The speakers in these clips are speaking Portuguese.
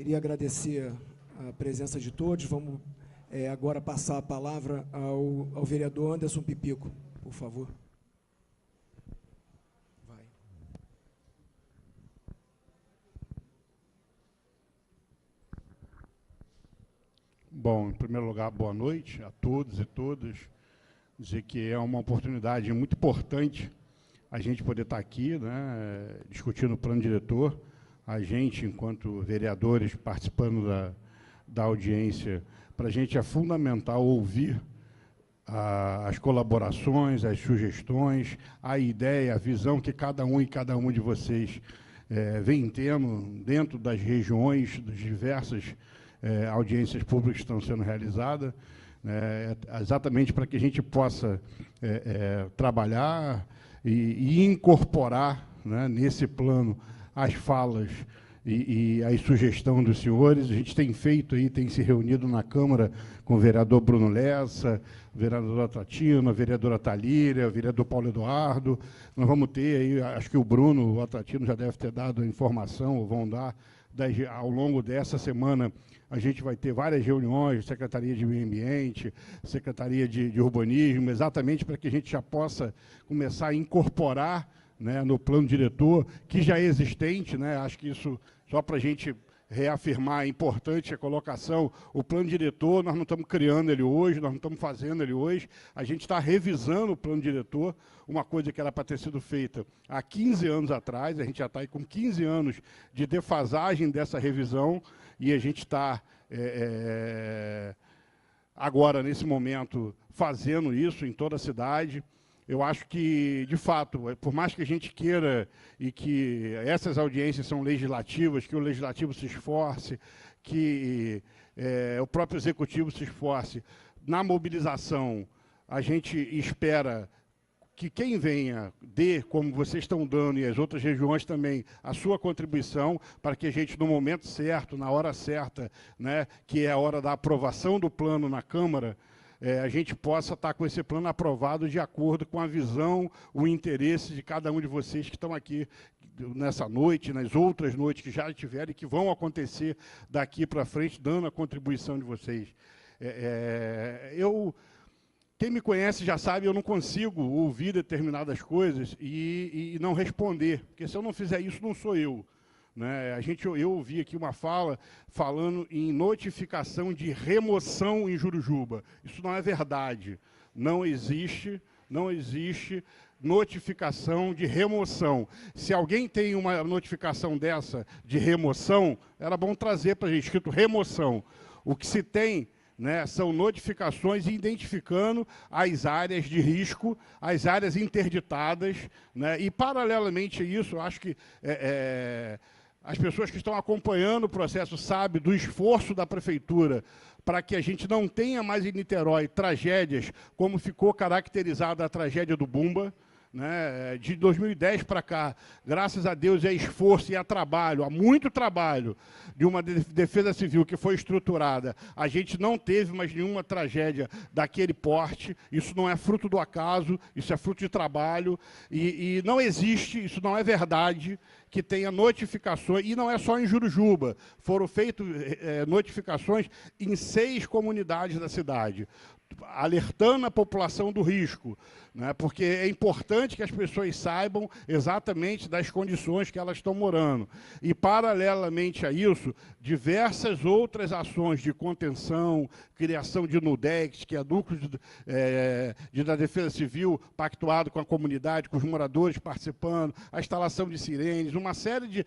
Queria agradecer a presença de todos. Vamos agora passar a palavra ao vereador Anderson Pipico, por favor. Vai. Bom, em primeiro lugar, boa noite a todos e todas. Dizer que é uma oportunidade muito importante a gente poder estar aqui, né, discutindo o plano diretor. A gente, enquanto vereadores, participando da audiência, para a gente é fundamental ouvir as colaborações, as sugestões, a ideia, a visão que cada um e cada uma de vocês vem tendo dentro das regiões, das diversas audiências públicas que estão sendo realizadas, exatamente para que a gente possa trabalhar e incorporar, né, nesse plano as falas e a sugestão dos senhores. A gente tem feito aí, tem se reunido na Câmara com o vereador Bruno Lessa, o vereador Atratino, a vereadora Talíria, o vereador Paulo Eduardo. Nós vamos ter aí, acho que o Bruno, o Atratino já deve ter dado a informação, ou vão dar, ao longo dessa semana. A gente vai ter várias reuniões, Secretaria de Meio Ambiente, Secretaria de Urbanismo, exatamente para que a gente já possa começar a incorporar, né, no plano diretor, que já é existente, né, acho que isso, só para a gente reafirmar, é importante a colocação, o plano diretor, nós não estamos criando ele hoje, nós não estamos fazendo ele hoje, a gente está revisando o plano diretor, uma coisa que era para ter sido feita há 15 anos atrás, a gente já está aí com 15 anos de defasagem dessa revisão, e a gente está, agora, nesse momento, fazendo isso em toda a cidade. Eu acho que, de fato, por mais que a gente queira e que essas audiências são legislativas, que o legislativo se esforce, que o próprio executivo se esforce, na mobilização, a gente espera que quem venha dê, como vocês estão dando, e as outras regiões também, a sua contribuição, para que a gente, no momento certo, na hora certa, né, que é a hora da aprovação do plano na Câmara, a gente possa estar com esse plano aprovado de acordo com a visão, o interesse de cada um de vocês que estão aqui nessa noite, nas outras noites que já tiveram e que vão acontecer daqui para frente, dando a contribuição de vocês. Quem me conhece já sabe, eu não consigo ouvir determinadas coisas e não responder, porque se eu não fizer isso, não sou eu. Né? Eu ouvi aqui uma fala falando em notificação de remoção em Jurujuba. Isso não é verdade. Não existe notificação de remoção. Se alguém tem uma notificação dessa de remoção, era bom trazer para a gente, escrito remoção. O que se tem, né, são notificações identificando as áreas de risco, as áreas interditadas, né, e, paralelamente a isso, eu acho que as pessoas que estão acompanhando o processo sabem do esforço da Prefeitura para que a gente não tenha mais em Niterói tragédias como ficou caracterizada a tragédia do Bumba. Né, de 2010 para cá, graças a Deus, é esforço e é trabalho, há muito trabalho de uma defesa civil que foi estruturada. A gente não teve mais nenhuma tragédia daquele porte, isso não é fruto do acaso, isso é fruto de trabalho, e não existe, isso não é verdade, que tenha notificações, e não é só em Jurujuba, foram feitas notificações em 6 comunidades da cidade, alertando a população do risco, né, porque é importante que as pessoas saibam exatamente das condições que elas estão morando. E, paralelamente a isso, diversas outras ações de contenção, criação de NUDEX, que é núcleo da Defesa Civil, pactuado com a comunidade, com os moradores participando, a instalação de sirenes, uma série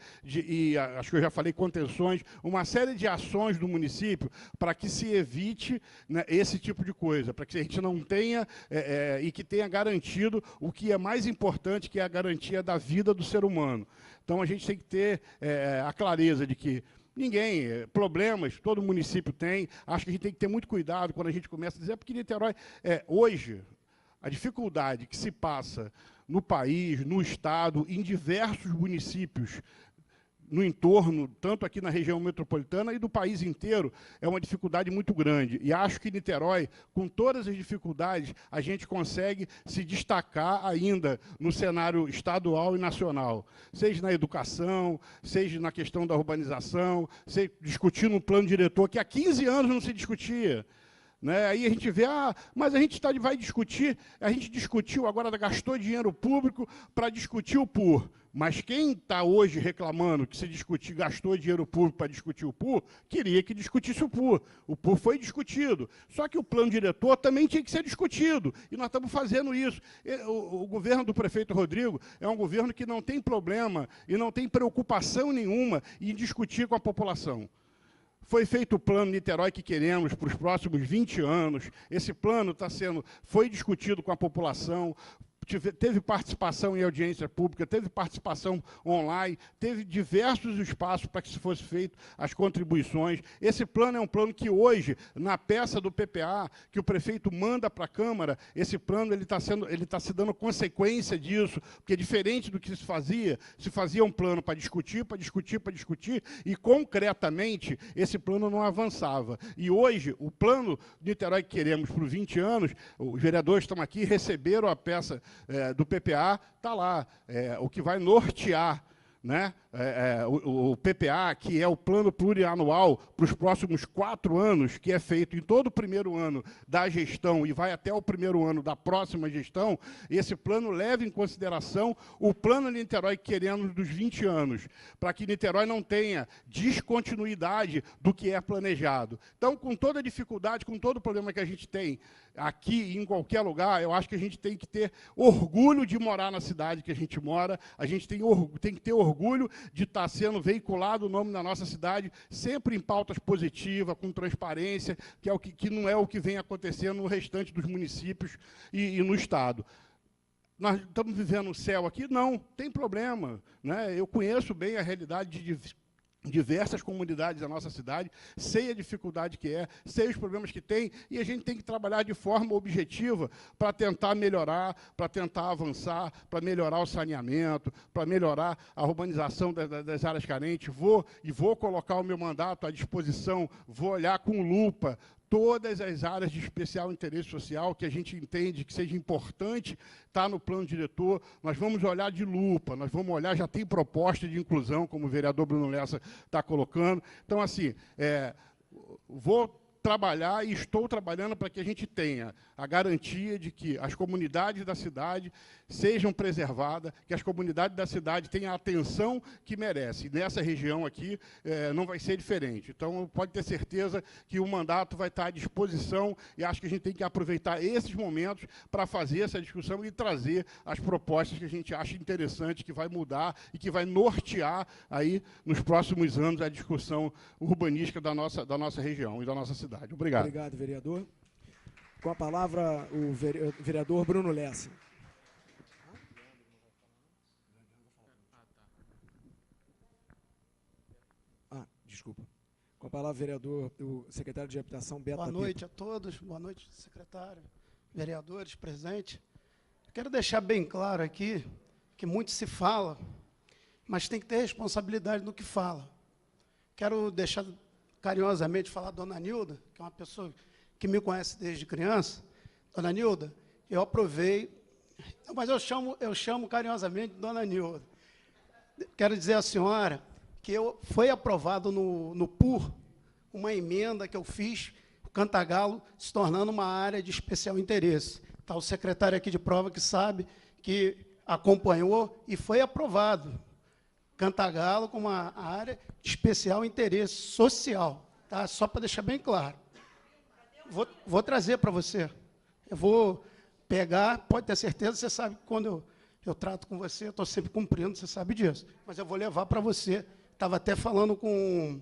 acho que eu já falei, contenções, uma série de ações do município para que se evite, né, esse tipo de coisa, para que a gente não tenha, e que tenha garantido o que é mais importante, que é a garantia da vida do ser humano. Então, a gente tem que ter a clareza de que problemas, todo município tem, acho que a gente tem que ter muito cuidado quando a gente começa a dizer, porque Niterói, hoje, a dificuldade que se passa no país, no estado, em diversos municípios, no entorno, tanto aqui na região metropolitana e do país inteiro, é uma dificuldade muito grande. E acho que Niterói, com todas as dificuldades, a gente consegue se destacar ainda no cenário estadual e nacional, seja na educação, seja na questão da urbanização, seja discutindo um plano diretor que há 15 anos não se discutia. Né? Aí a gente vê, mas a gente vai discutir, a gente discutiu, agora gastou dinheiro público para discutir o PUR. Mas quem está hoje reclamando que gastou dinheiro público para discutir o PUR, queria que discutisse o PUR. O PUR foi discutido. Só que o plano diretor também tinha que ser discutido. E nós estamos fazendo isso. O governo do prefeito Rodrigo é um governo que não tem problema e não tem preocupação nenhuma em discutir com a população. Foi feito o plano Niterói que queremos para os próximos 20 anos. Esse plano foi discutido com a população, teve participação em audiência pública, teve participação online, teve diversos espaços para que se fosse feito as contribuições. Esse plano é um plano que hoje, na peça do PPA, que o prefeito manda para a Câmara, esse plano ele está se dando consequência disso, porque diferente do que se fazia um plano para discutir, e concretamente esse plano não avançava. E hoje, o plano Niterói que queremos para os 20 anos, os vereadores estão aqui, receberam a peça do PPA, está lá, o que vai nortear, né, o PPA, que é o plano plurianual para os próximos 4 anos, que é feito em todo o primeiro ano da gestão e vai até o primeiro ano da próxima gestão, esse plano leva em consideração o plano Niterói que queremos dos 20 anos, para que Niterói não tenha descontinuidade do que é planejado. Então, com toda a dificuldade, com todo o problema que a gente tem aqui e em qualquer lugar, eu acho que a gente tem que ter orgulho de morar na cidade que a gente mora, a gente tem que ter orgulho de estar sendo veiculado o nome da nossa cidade, sempre em pautas positivas, com transparência, que não é o que vem acontecendo no restante dos municípios e no Estado. Nós estamos vivendo o céu aqui? Não, tem problema. Né? Eu conheço bem a realidade de diversas comunidades da nossa cidade, sei a dificuldade que é, sei os problemas que tem, e a gente tem que trabalhar de forma objetiva para tentar melhorar, para tentar avançar, para melhorar o saneamento, para melhorar a urbanização das áreas carentes. Vou colocar o meu mandato à disposição, vou olhar com lupa todas as áreas de especial interesse social que a gente entende que seja importante estar no plano diretor, nós vamos olhar de lupa, nós vamos olhar, já tem proposta de inclusão, como o vereador Bruno Lessa está colocando. Então, assim, vou trabalhar e estou trabalhando para que a gente tenha a garantia de que as comunidades da cidade sejam preservadas, que as comunidades da cidade tenham a atenção que merecem. E nessa região aqui não vai ser diferente. Então, pode ter certeza que o mandato vai estar à disposição e acho que a gente tem que aproveitar esses momentos para fazer essa discussão e trazer as propostas que a gente acha interessante, que vai mudar e que vai nortear aí nos próximos anos a discussão urbanística da nossa região e da nossa cidade. Obrigado. Obrigado, vereador. Com a palavra, o vereador Bruno Lessa. Desculpa. Com a palavra, vereador, o secretário de Habitação, Beto Boa noite a todos. Boa noite, secretário, vereadores presentes. Quero deixar bem claro aqui que muito se fala, mas tem que ter responsabilidade no que fala. Quero deixar carinhosamente falar a dona Nilda, que é uma pessoa que me conhece desde criança. Dona Nilda, eu aprovei, mas eu chamo carinhosamente Dona Nilda. Quero dizer à senhora que foi aprovado no PUR uma emenda que eu fiz, o Cantagalo se tornando uma área de especial interesse. Está o secretário aqui de prova que sabe, que acompanhou e foi aprovado. Cantagalo como uma área de especial interesse social, tá? Só para deixar bem claro. Vou trazer para você. Eu vou pegar, pode ter certeza, você sabe que quando eu trato com você, eu estou sempre cumprindo, você sabe disso. Mas eu vou levar para você. Estava até falando com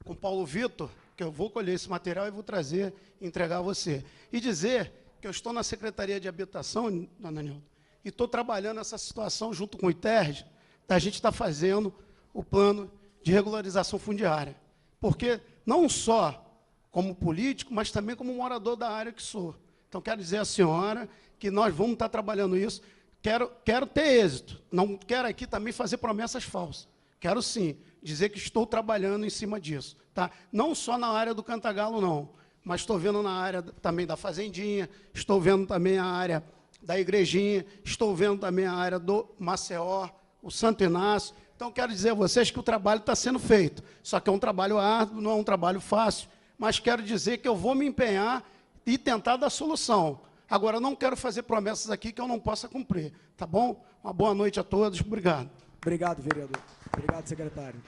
o Paulo Vitor, que eu vou colher esse material e vou trazer e entregar a você. E dizer que eu estou na Secretaria de Habitação, dona Nilda, e estou trabalhando essa situação junto com o ITERJ, a gente está fazendo o plano de regularização fundiária. Porque não só como político, mas também como morador da área que sou. Então, quero dizer à senhora que nós vamos estar trabalhando isso. Quero ter êxito. Não quero aqui também fazer promessas falsas. Quero sim dizer que estou trabalhando em cima disso, tá? Não só na área do Cantagalo, não, mas estou vendo na área também da Fazendinha, estou vendo também a área da Igrejinha, estou vendo também a área do Maceió, o Santo Inácio. Então, quero dizer a vocês que o trabalho está sendo feito, só que é um trabalho árduo, não é um trabalho fácil, mas quero dizer que eu vou me empenhar e tentar dar solução. Agora, não quero fazer promessas aqui que eu não possa cumprir, tá bom? Uma boa noite a todos, obrigado. Obrigado, vereador. Obrigado, secretário.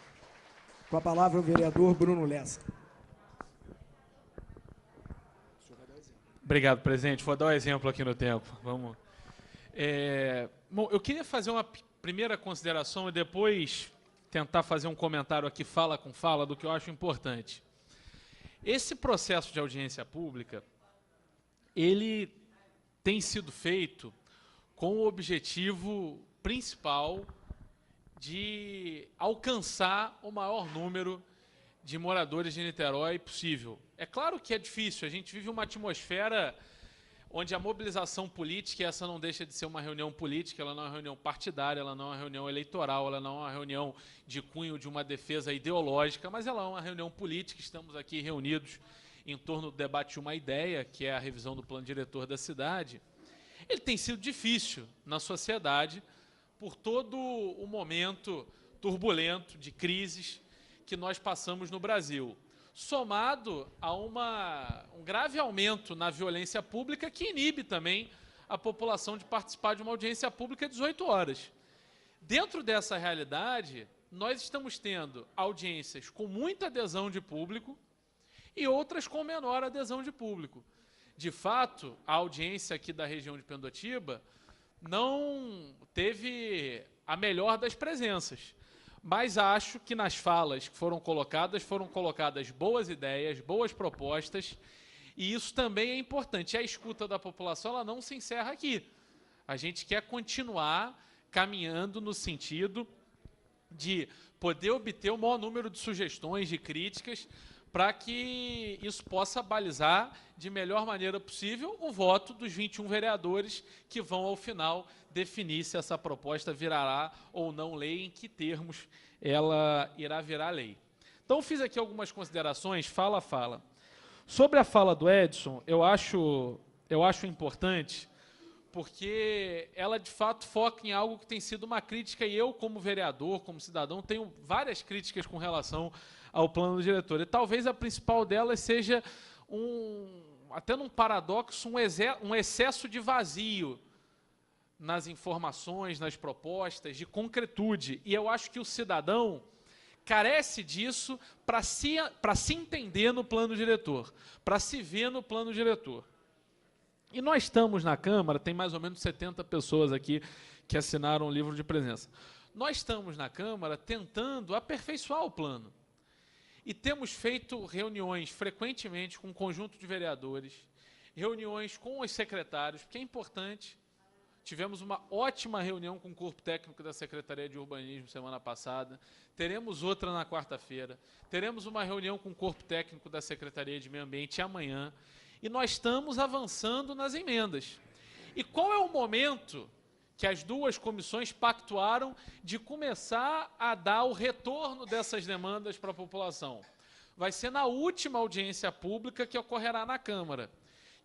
Com a palavra, o vereador Bruno Lessa. Obrigado, presidente. Vou dar um exemplo aqui no tempo. Vamos. Bom, eu queria fazer uma primeira consideração e depois tentar fazer um comentário aqui, fala com fala, do que eu acho importante. Esse processo de audiência pública, ele tem sido feito com o objetivo principal de alcançar o maior número de moradores de Niterói possível. É claro que é difícil, a gente vive uma atmosfera onde a mobilização política, e essa não deixa de ser uma reunião política, ela não é uma reunião partidária, ela não é uma reunião eleitoral, ela não é uma reunião de cunho de uma defesa ideológica, mas ela é uma reunião política, estamos aqui reunidos em torno do debate de uma ideia, que é a revisão do plano diretor da cidade. Ele tem sido difícil na sociedade por todo o momento turbulento de crises que nós passamos no Brasil, somado a um grave aumento na violência pública que inibe também a população de participar de uma audiência pública 18 horas. Dentro dessa realidade, nós estamos tendo audiências com muita adesão de público e outras com menor adesão de público. De fato, a audiência aqui da região de Pendotiba não teve a melhor das presenças, mas acho que nas falas que foram colocadas boas ideias, boas propostas, e isso também é importante. A escuta da população, ela não se encerra aqui. A gente quer continuar caminhando no sentido de poder obter o maior número de sugestões, de críticas, para que isso possa balizar de melhor maneira possível o voto dos 21 vereadores que vão, ao final, definir se essa proposta virará ou não lei, em que termos ela irá virar lei. Então, fiz aqui algumas considerações, fala a fala. Sobre a fala do Edson, eu acho importante, porque ela, de fato, foca em algo que tem sido uma crítica, e eu, como vereador, como cidadão, tenho várias críticas com relação ao plano diretor. E talvez a principal delas seja, até num paradoxo, um excesso de vazio nas informações, nas propostas, de concretude. E eu acho que o cidadão carece disso para se entender no plano diretor, para se ver no plano diretor. E nós estamos na Câmara, tem mais ou menos 70 pessoas aqui que assinaram o livro de presença. Nós estamos na Câmara tentando aperfeiçoar o plano. E temos feito reuniões frequentemente com um conjunto de vereadores, reuniões com os secretários, porque é importante. Tivemos uma ótima reunião com o corpo técnico da Secretaria de Urbanismo semana passada, teremos outra na quarta-feira, teremos uma reunião com o corpo técnico da Secretaria de Meio Ambiente amanhã, e nós estamos avançando nas emendas. E qual é o momento que as duas comissões pactuaram de começar a dar o retorno dessas demandas para a população? Vai ser na última audiência pública que ocorrerá na Câmara,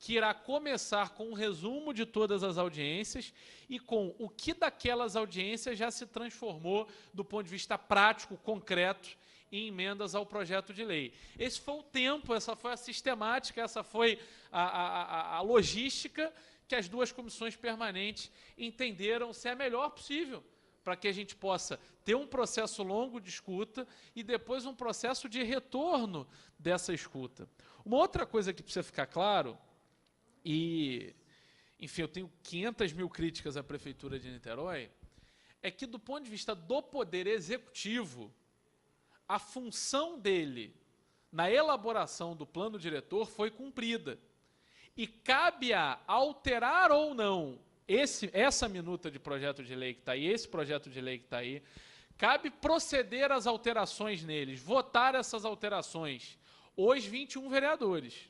que irá começar com um resumo de todas as audiências e com o que daquelas audiências já se transformou, do ponto de vista prático, concreto, em emendas ao projeto de lei. Esse foi o tempo, essa foi a sistemática, essa foi a logística que as duas comissões permanentes entenderam ser a melhor possível, para que a gente possa ter um processo longo de escuta e depois um processo de retorno dessa escuta. Uma outra coisa que precisa ficar claro, e, enfim, eu tenho 500 mil críticas à Prefeitura de Niterói, é que, do ponto de vista do Poder Executivo, a função dele na elaboração do plano diretor foi cumprida. E cabe-a alterar ou não essa minuta de projeto de lei que está aí, esse projeto de lei que está aí, cabe proceder às alterações neles, votar essas alterações, os 21 vereadores.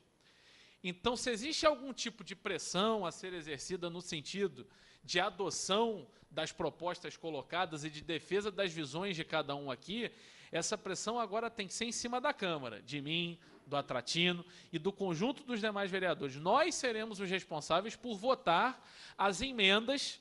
Então, se existe algum tipo de pressão a ser exercida no sentido de adoção das propostas colocadas e de defesa das visões de cada um aqui, essa pressão agora tem que ser em cima da Câmara, de mim, do Atratino e do conjunto dos demais vereadores. Nós seremos os responsáveis por votar as emendas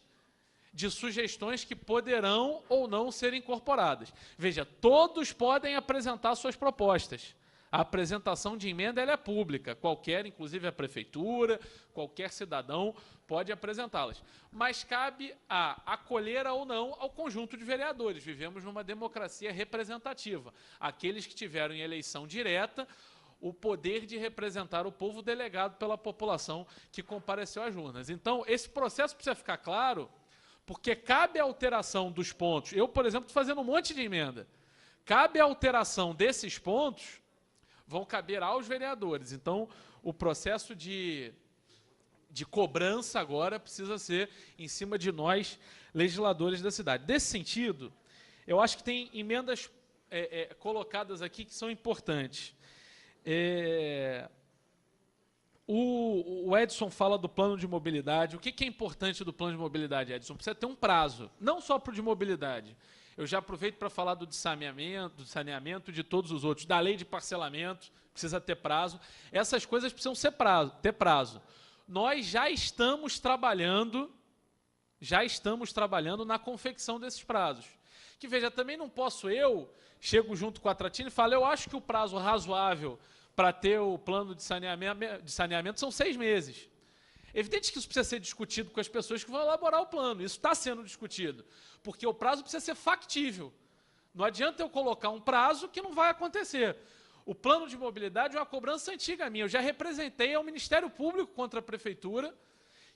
de sugestões que poderão ou não ser incorporadas. Veja, todos podem apresentar suas propostas. A apresentação de emenda ela é pública, qualquer, inclusive a prefeitura, qualquer cidadão pode apresentá-las. Mas cabe a acolher ou não ao conjunto de vereadores. Vivemos numa democracia representativa. Aqueles que tiveram em eleição direta o poder de representar o povo delegado pela população que compareceu às urnas. Então, esse processo precisa ficar claro, porque cabe a alteração dos pontos. Eu, por exemplo, estou fazendo um monte de emenda. Cabe a alteração desses pontos, vão caber aos vereadores. Então, o processo de cobrança agora precisa ser em cima de nós, legisladores da cidade. Desse sentido, eu acho que tem emendas colocadas aqui que são importantes. O Edson fala do plano de mobilidade. O que é importante do plano de mobilidade, Edson? Precisa ter um prazo, não só para o de mobilidade. Eu já aproveito para falar do saneamento, de todos os outros, da lei de parcelamento, precisa ter prazo. Essas coisas precisam ter prazo. Nós já estamos trabalhando na confecção desses prazos. Que, veja, também não posso chego junto com a Atratino e falo, eu acho que o prazo razoável para ter o plano de saneamento são 6 meses. Evidente que isso precisa ser discutido com as pessoas que vão elaborar o plano. Isso está sendo discutido, porque o prazo precisa ser factível. Não adianta eu colocar um prazo que não vai acontecer. O plano de mobilidade é uma cobrança antiga minha. Eu já representei ao Ministério Público contra a Prefeitura,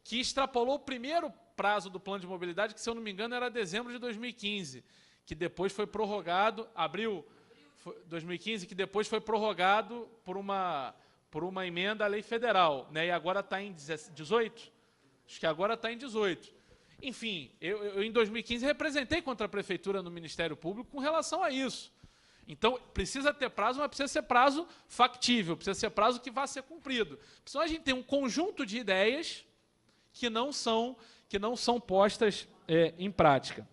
que extrapolou o primeiro prazo do plano de mobilidade, que, se eu não me engano, era dezembro de 2015, que depois foi prorrogado, abril 2015, que depois foi prorrogado por uma emenda à lei federal, né? E agora está em 18? Acho que agora está em 18. Enfim, eu em 2015 representei contra a Prefeitura no Ministério Público com relação a isso. Então, precisa ter prazo, mas precisa ser prazo factível, precisa ser prazo que vá ser cumprido. Senão a gente tem um conjunto de ideias que não são postas em prática.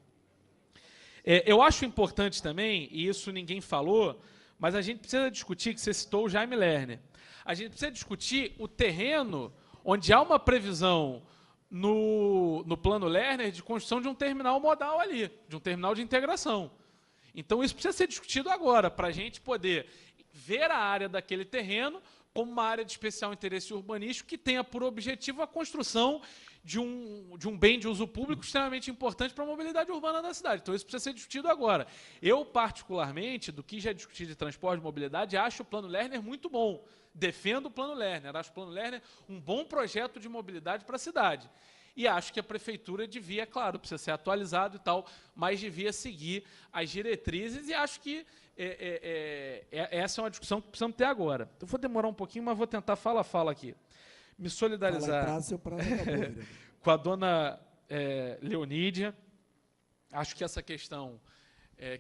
Eu acho importante também, e isso ninguém falou, mas a gente precisa discutir, que você citou o Jaime Lerner, a gente precisa discutir o terreno onde há uma previsão no plano Lerner de construção de um terminal modal ali, de um terminal de integração. Então, isso precisa ser discutido agora, para a gente poder ver a área daquele terreno como uma área de especial interesse urbanístico que tenha por objetivo a construção de um bem de uso público extremamente importante para a mobilidade urbana da cidade. Então, isso precisa ser discutido agora. Eu, particularmente, do que já discuti de transporte e mobilidade, acho o Plano Lerner muito bom. Defendo o Plano Lerner. Acho o Plano Lerner um bom projeto de mobilidade para a cidade. E acho que a Prefeitura devia, claro, precisa ser atualizado e tal, mas devia seguir as diretrizes, e acho que essa é uma discussão que precisamos ter agora. Eu vou demorar um pouquinho, mas vou tentar fala aqui. Me solidarizar com a dona Leonídia. Acho que essa questão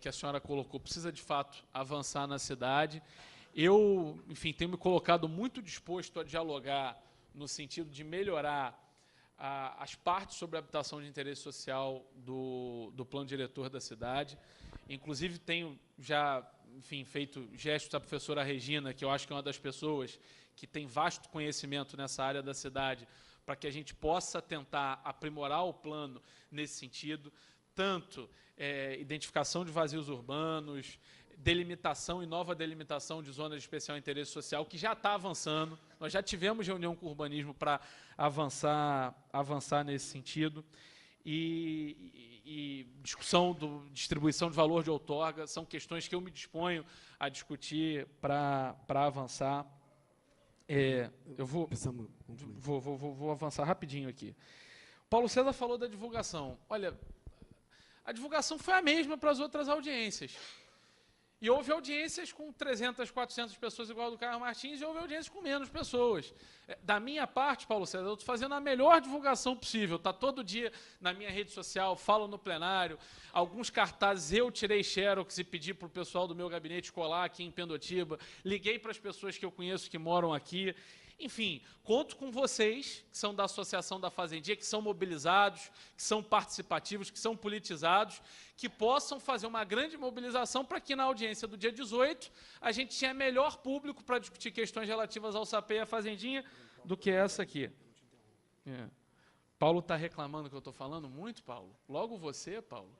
que a senhora colocou precisa, de fato, avançar na cidade. Eu, enfim, tenho me colocado muito disposto a dialogar no sentido de melhorar as partes sobre a habitação de interesse social do plano diretor da cidade. Inclusive, tenho já, enfim, feito gestos à professora Regina, que eu acho que é uma das pessoas que tem vasto conhecimento nessa área da cidade, para que a gente possa tentar aprimorar o plano nesse sentido, tanto identificação de vazios urbanos, delimitação e nova delimitação de zonas de especial interesse social, que já está avançando. Nós já tivemos reunião com o urbanismo para avançar nesse sentido. E discussão distribuição de valor de outorga são questões que eu me disponho a discutir para avançar. Eu vou avançar rapidinho aqui. Paulo César falou da divulgação. Olha, a divulgação foi a mesma para as outras audiências. E houve audiências com 300, 400 pessoas, igual a do Carlos Martins, e houve audiências com menos pessoas. Da minha parte, Paulo César, eu estou fazendo a melhor divulgação possível. Está todo dia na minha rede social, falo no plenário. Alguns cartazes eu tirei xerox e pedi para o pessoal do meu gabinete colar aqui em Pendotiba. Liguei para as pessoas que eu conheço que moram aqui. Enfim, conto com vocês, que são da Associação da Fazendinha, que são mobilizados, que são participativos, que são politizados, que possam fazer uma grande mobilização para que, na audiência do dia 18, a gente tenha melhor público para discutir questões relativas ao SAPEI e à Fazendinha do que essa aqui. Paulo está reclamando que eu estou falando muito, Paulo? Logo você, Paulo.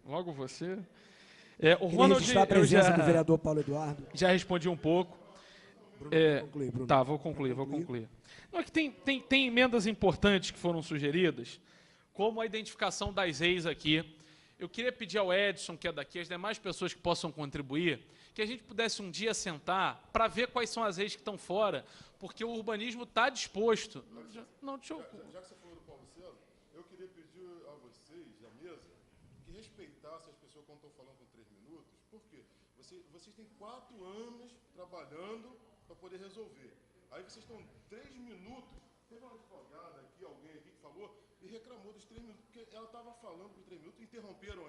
Logo você. O Ronald, registrar a presença do vereador Paulo Eduardo. Já respondi um pouco. Concluir, Bruno. Tá, vou concluir. Não, é que tem emendas importantes que foram sugeridas, como a identificação das ex aqui. Eu queria pedir ao Edson, que é daqui, as demais pessoas que possam contribuir, que a gente pudesse um dia sentar para ver quais são as ex que estão fora, porque o urbanismo está disposto. Não, deixa eu... Já que você falou do Paulo César, eu queria pedir a vocês, à mesa, que respeitassem as pessoas quando estão falando com 3 minutos. Por quê? Vocês têm 4 anos trabalhando para poder resolver. Aí vocês estão 3 minutos. Teve uma advogada aqui, alguém aqui que falou e reclamou dos 3 minutos, porque ela estava falando por 3 minutos, interromperam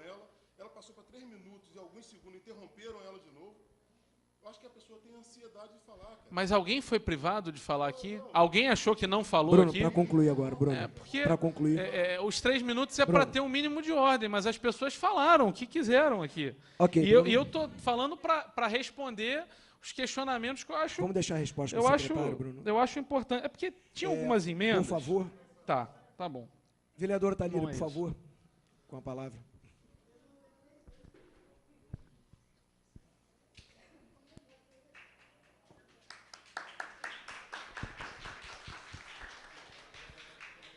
ela passou para 3 minutos e alguns segundos, interromperam ela de novo. Eu acho que a pessoa tem ansiedade de falar, cara. Mas alguém foi privado de falar aqui? Alguém achou que não falou Bruno, aqui? para concluir agora, Bruno. Para concluir. Os 3 minutos é para ter um mínimo de ordem, mas as pessoas falaram o que quiseram aqui. Ok. E eu estou falando para responder os questionamentos que eu acho... Vamos deixar a resposta para o secretário, Bruno. Eu acho importante. É porque tinha algumas emendas... Por favor. Tá bom. Vereador Thalírio, Bom, por favor, com a palavra.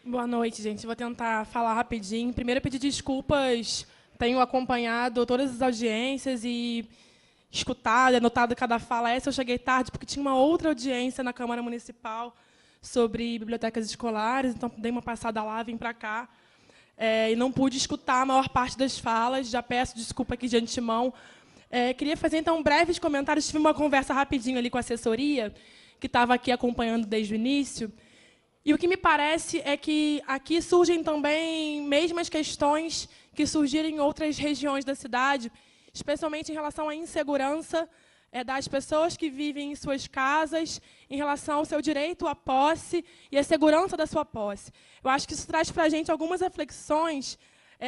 Boa noite, gente. Vou tentar falar rapidinho. Primeiro, pedir desculpas. Tenho acompanhado todas as audiências e escutado, anotado cada fala. Essa eu cheguei tarde porque tinha uma outra audiência na Câmara Municipal sobre bibliotecas escolares, então dei uma passada lá, vim para cá. E não pude escutar a maior parte das falas. Já peço desculpa aqui de antemão. Queria fazer, então, breves comentários. Tive uma conversa rapidinho ali com a assessoria, que estava aqui acompanhando desde o início. E o que me parece é que aqui surgem também mesmas questões que surgiram em outras regiões da cidade, especialmente em relação à insegurança das pessoas que vivem em suas casas, em relação ao seu direito à posse e à segurança da sua posse. Eu acho que isso traz para a gente algumas reflexões,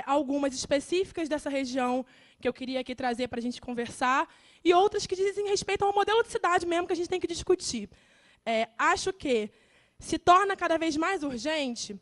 algumas específicas dessa região, que eu queria aqui trazer para a gente conversar, e outras que dizem respeito ao modelo de cidade mesmo que a gente tem que discutir. Acho que se torna cada vez mais urgente.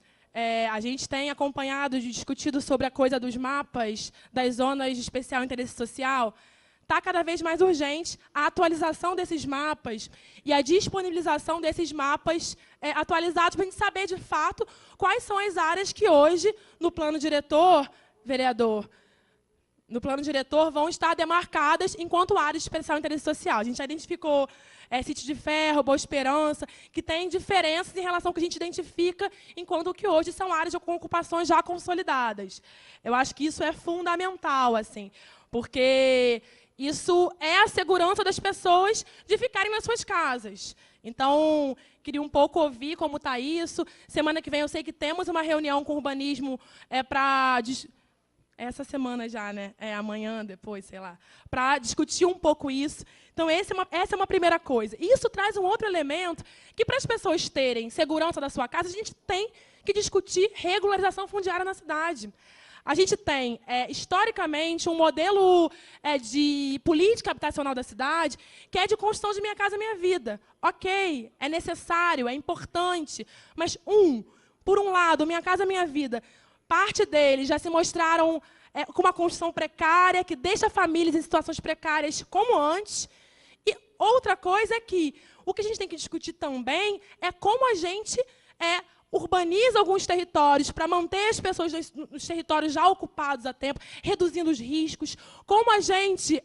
A gente tem acompanhado e discutido sobre a coisa dos mapas das zonas de especial interesse social. Está cada vez mais urgente a atualização desses mapas e a disponibilização desses mapas atualizados para a gente saber, de fato, quais são as áreas que hoje, no plano diretor, vereador, no plano diretor, vão estar demarcadas enquanto áreas de especial interesse social. A gente já identificou Sítio de Ferro, Boa Esperança, que tem diferenças em relação ao que a gente identifica, enquanto que hoje são áreas com ocupações já consolidadas. Eu acho que isso é fundamental, assim, porque isso é a segurança das pessoas de ficarem nas suas casas. Então, queria um pouco ouvir como está isso. Semana que vem eu sei que temos uma reunião com o urbanismo para... Essa semana já, né? Amanhã, depois, sei lá. Para discutir um pouco isso. Então, essa é uma primeira coisa. Isso traz um outro elemento que, para as pessoas terem segurança da sua casa, a gente tem que discutir regularização fundiária na cidade. A gente tem, historicamente, um modelo de política habitacional da cidade que é de construção de Minha Casa Minha Vida. Ok, é necessário, é importante, mas, por um lado, Minha Casa Minha Vida, parte deles já se mostraram com uma construção precária, que deixa famílias em situações precárias como antes. E outra coisa é que o que a gente tem que discutir também é como a gente urbaniza alguns territórios para manter as pessoas nos territórios já ocupados há tempo, reduzindo os riscos, como a gente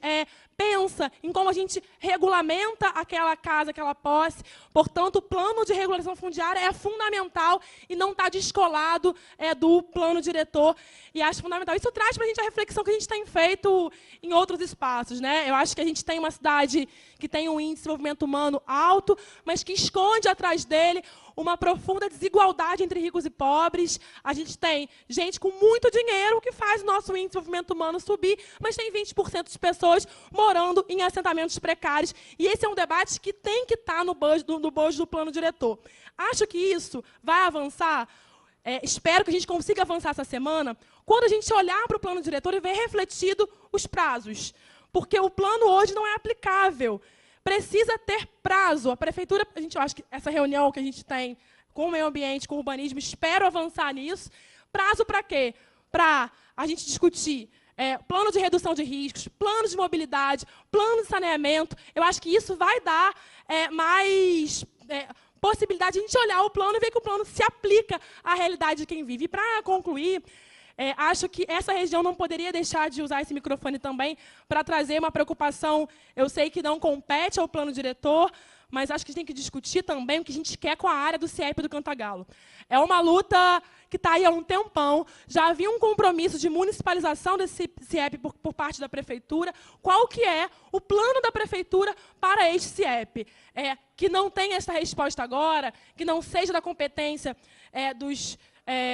pensa em como a gente regulamenta aquela casa, aquela posse. Portanto, o plano de regularização fundiária é fundamental e não está descolado do plano diretor. E acho fundamental. Isso traz para a gente a reflexão que a gente tem feito em outros espaços, né? Eu acho que a gente tem uma cidade que tem um índice de desenvolvimento humano alto, mas que esconde atrás dele uma profunda desigualdade entre ricos e pobres. A gente tem gente com muito dinheiro que faz o nosso índice de desenvolvimento humano subir, mas tem 20% de pessoas morando morando em assentamentos precários. E esse é um debate que tem que estar no bojo do plano diretor. Acho que isso vai avançar, espero que a gente consiga avançar essa semana, quando a gente olhar para o plano diretor e ver refletido os prazos. Porque o plano hoje não é aplicável. Precisa ter prazo. A prefeitura, eu acho que essa reunião que a gente tem com o meio ambiente, com o urbanismo, espero avançar nisso. Prazo para quê? Para a gente discutir plano de redução de riscos, plano de mobilidade, plano de saneamento. Eu acho que isso vai dar mais possibilidade de a gente olhar o plano e ver que o plano se aplica à realidade de quem vive. E, para concluir, acho que essa região não poderia deixar de usar esse microfone também para trazer uma preocupação, eu sei que não compete ao plano diretor, mas acho que a gente tem que discutir também o que a gente quer com a área do CIEP do Cantagalo. É uma luta que está aí há um tempão, já havia um compromisso de municipalização desse CIEP por parte da prefeitura. Qual que é o plano da prefeitura para este CIEP? Que não tem essa resposta agora, que não seja da competência dos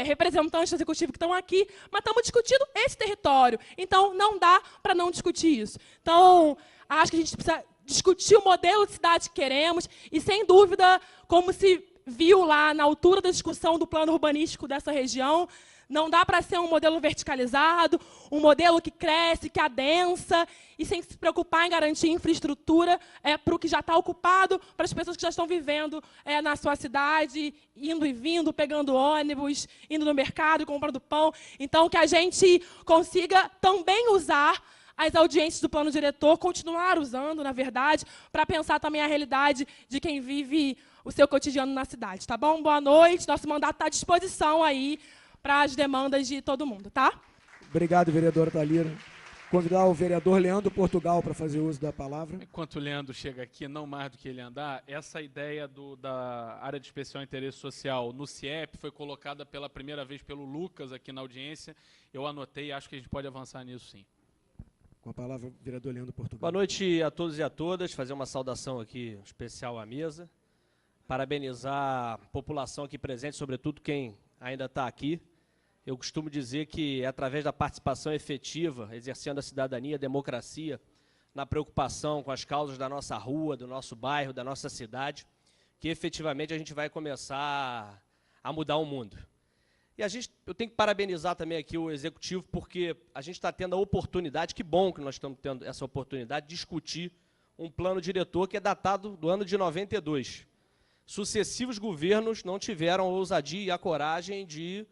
representantes do executivo que estão aqui, mas estamos discutindo esse território. Então, não dá para não discutir isso. Então, acho que a gente precisa discutir o modelo de cidade que queremos e, sem dúvida, como se viu lá na altura da discussão do plano urbanístico dessa região, não dá para ser um modelo verticalizado, um modelo que cresce, que adensa, e sem se preocupar em garantir infraestrutura para o que já está ocupado, para as pessoas que já estão vivendo na sua cidade, indo e vindo, pegando ônibus, indo no mercado, comprando pão. Então, que a gente consiga também usar as audiências do plano diretor, continuar usando, na verdade, para pensar também a realidade de quem vive o seu cotidiano na cidade. Tá bom? Boa noite. Nosso mandato está à disposição aí para as demandas de todo mundo, tá? Obrigado, vereadora Thalira. Convidar o vereador Leandro Portugal para fazer uso da palavra. Enquanto o Leandro chega aqui, não mais do que ele andar, essa ideia da área de especial interesse social no CIEP foi colocada pela primeira vez pelo Lucas aqui na audiência. Eu anotei e acho que a gente pode avançar nisso, sim. Com a palavra, vereador Leandro Portugal. Boa noite a todos e a todas. Fazer uma saudação aqui especial à mesa. Parabenizar a população aqui presente, sobretudo quem ainda está aqui. Eu costumo dizer que é através da participação efetiva, exercendo a cidadania, a democracia, na preocupação com as causas da nossa rua, do nosso bairro, da nossa cidade, que efetivamente a gente vai começar a mudar o mundo. E eu tenho que parabenizar também aqui o Executivo, porque a gente está tendo a oportunidade, que bom que nós estamos tendo essa oportunidade, de discutir um plano diretor que é datado do ano de 92. Sucessivos governos não tiveram a ousadia e a coragem de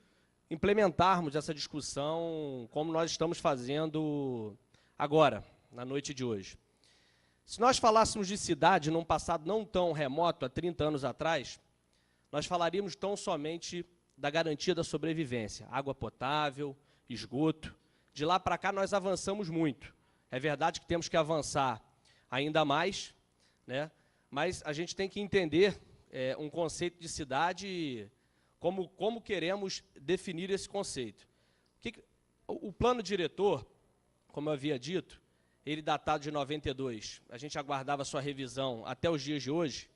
implementarmos essa discussão como nós estamos fazendo agora, na noite de hoje. Se nós falássemos de cidade num passado não tão remoto, há 30 anos atrás, nós falaríamos tão somente da garantia da sobrevivência, água potável, esgoto. De lá para cá nós avançamos muito. É verdade que temos que avançar ainda mais, né? Mas a gente tem que entender um conceito de cidade, como queremos definir esse conceito. O plano diretor, como eu havia dito, ele datado de 92, a gente aguardava sua revisão até os dias de hoje,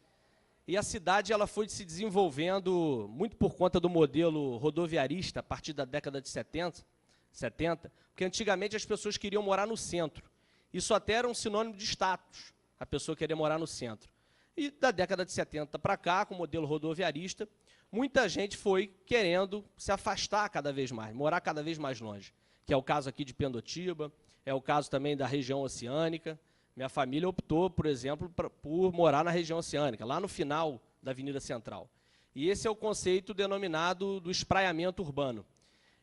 e a cidade ela foi se desenvolvendo muito por conta do modelo rodoviarista, a partir da década de 70, porque antigamente as pessoas queriam morar no centro. Isso até era um sinônimo de status, a pessoa querer morar no centro. E da década de 70 para cá, com o modelo rodoviarista, muita gente foi querendo se afastar cada vez mais, morar cada vez mais longe, que é o caso aqui de Pendotiba, é o caso também da região oceânica. Minha família optou, por exemplo, por morar na região oceânica, lá no final da Avenida Central. E esse é o conceito denominado do espraiamento urbano.